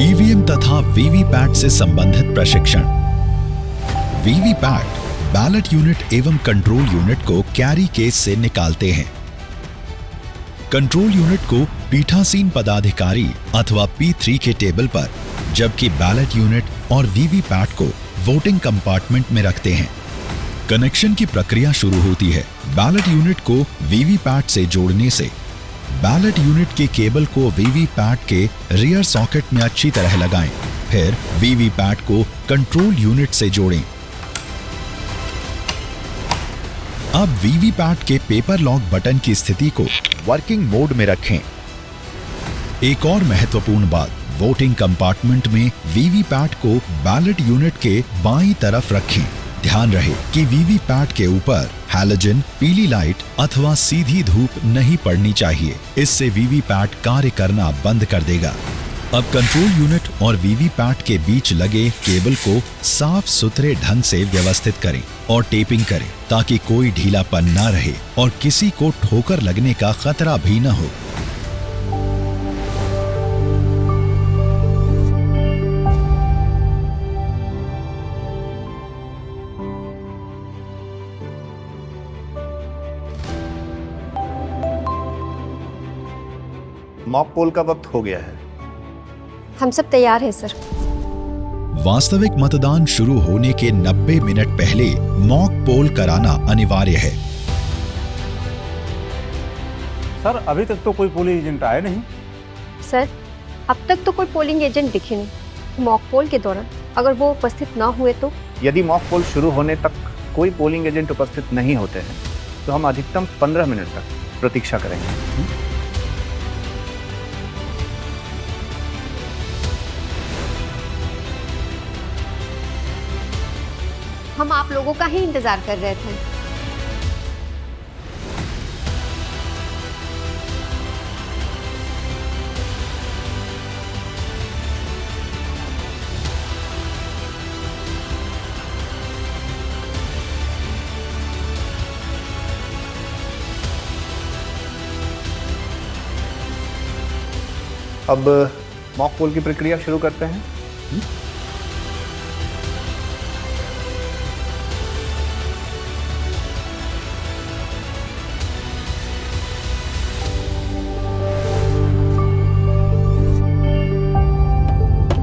EVM तथा VVPAT से संबंधित प्रशिक्षण। वीवीपैट बैलेट यूनिट एवं कंट्रोल यूनिट को कैरी केस से निकालते हैं। कंट्रोल यूनिट को पीठासीन पदाधिकारी अथवा P3 के टेबल पर, जबकि बैलेट यूनिट और वीवीपैट को वोटिंग कंपार्टमेंट में रखते हैं। कनेक्शन की प्रक्रिया शुरू होती है। बैलेट यूनिट को वीवीपैट से जोड़ने से। बैलेट यूनिट के केबल को वीवीपैट के रियर सॉकेट में अच्छी तरह लगाएं, फिर वीवीपैट को कंट्रोल यूनिट से जोड़ें। अब वीवीपैट के पेपर लॉक बटन की स्थिति को वर्किंग मोड में रखें। एक और महत्वपूर्ण बात, वोटिंग कंपार्टमेंट में वीवीपैट को बैलेट यूनिट के बाईं तरफ रखें। ध्यान रहे कि वीवीपैट के ऊपर हैलोजन, पीली लाइट अथवा सीधी धूप नहीं पड़नी चाहिए, इससे वीवीपैट कार्य करना बंद कर देगा। अब कंट्रोल यूनिट और वीवीपैट के बीच लगे केबल को साफ सुथरे ढंग से व्यवस्थित करें और टेपिंग करें ताकि कोई ढीलापन न रहे और किसी को ठोकर लगने का खतरा भी न हो। मॉक पोल का वक्त हो गया है। हम सब तैयार हैं सर। वास्तविक मतदान शुरू होने के 90 मिनट पहले मॉक पोल कराना अनिवार्य है। सर, अभी तक तो कोई पोलिंग एजेंट आए नहीं। सर, अब तक तो कोई पोलिंग एजेंट दिखे नहीं। मॉक पोल के दौरान अगर वो उपस्थित ना हुए तो? यदि मॉक पोल शुरू होने तक कोई पोलिंग एजेंट उपस्थित नहीं होते हैं तो हम अधिकतम 15 मिनट तक प्रतीक्षा करेंगे। हम आप लोगों का ही इंतजार कर रहे थे। अब मॉक पोल की प्रक्रिया शुरू करते हैं।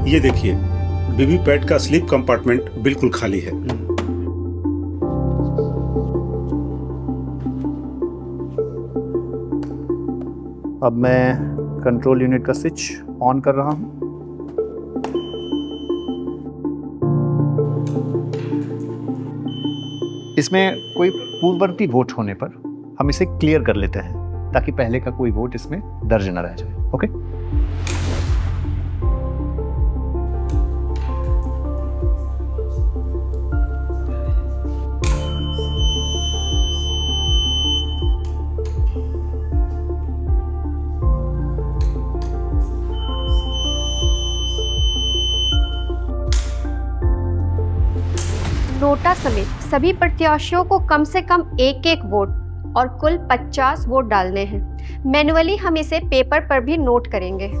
ये देखिए, वीवीपैट का स्लीप कंपार्टमेंट बिल्कुल खाली है। अब मैं कंट्रोल यूनिट का स्विच ऑन कर रहा हूं। इसमें कोई पूर्ववर्ती वोट होने पर हम इसे क्लियर कर लेते हैं ताकि पहले का कोई वोट इसमें दर्ज न रह जाए। ओके, नोटा समेत सभी प्रत्याशियों को कम से कम एक वोट और कुल 50 वोट डालने हैं। मैन्युअली हम इसे पेपर पर भी नोट करेंगे।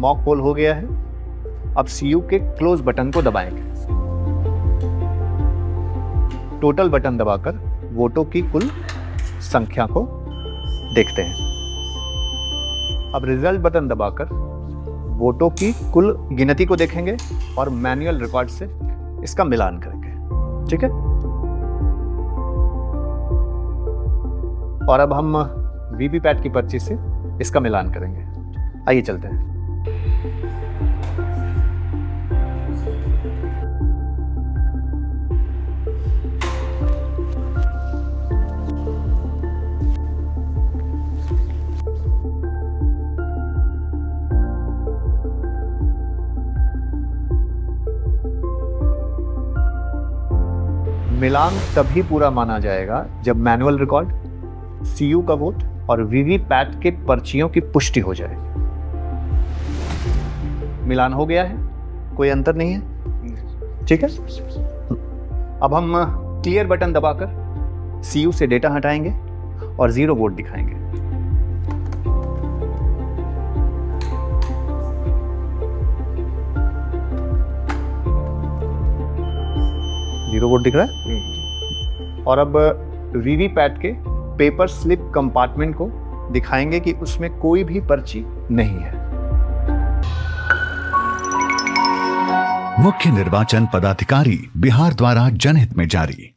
मॉक पोल हो गया है। अब सीयू के क्लोज बटन को दबाएंगे। टोटल बटन दबाकर वोटों की कुल संख्या को देखते हैं। अब रिजल्ट बटन दबाकर वोटों की कुल गिनती को देखेंगे और मैन्युअल रिकॉर्ड से इसका मिलान करेंगे। ठीक है, और अब हम वीवीपैट की पर्ची से इसका मिलान करेंगे। आइए चलते हैं। मिलान तभी पूरा माना जाएगा जब मैनुअल रिकॉर्ड, सीयू का वोट और वीवीपैट के पर्चियों की पुष्टि हो जाए। मिलान हो गया है, कोई अंतर नहीं है, ठीक है। अब हम क्लियर बटन दबाकर सीयू से डेटा हटाएंगे और 0 वोट दिखाएंगे। जीरो वोट दिख रहा है। और अब वीवीपैट के पेपर स्लिप कंपार्टमेंट को दिखाएंगे कि उसमें कोई भी पर्ची नहीं है। मुख्य निर्वाचन पदाधिकारी बिहार द्वारा जनहित में जारी।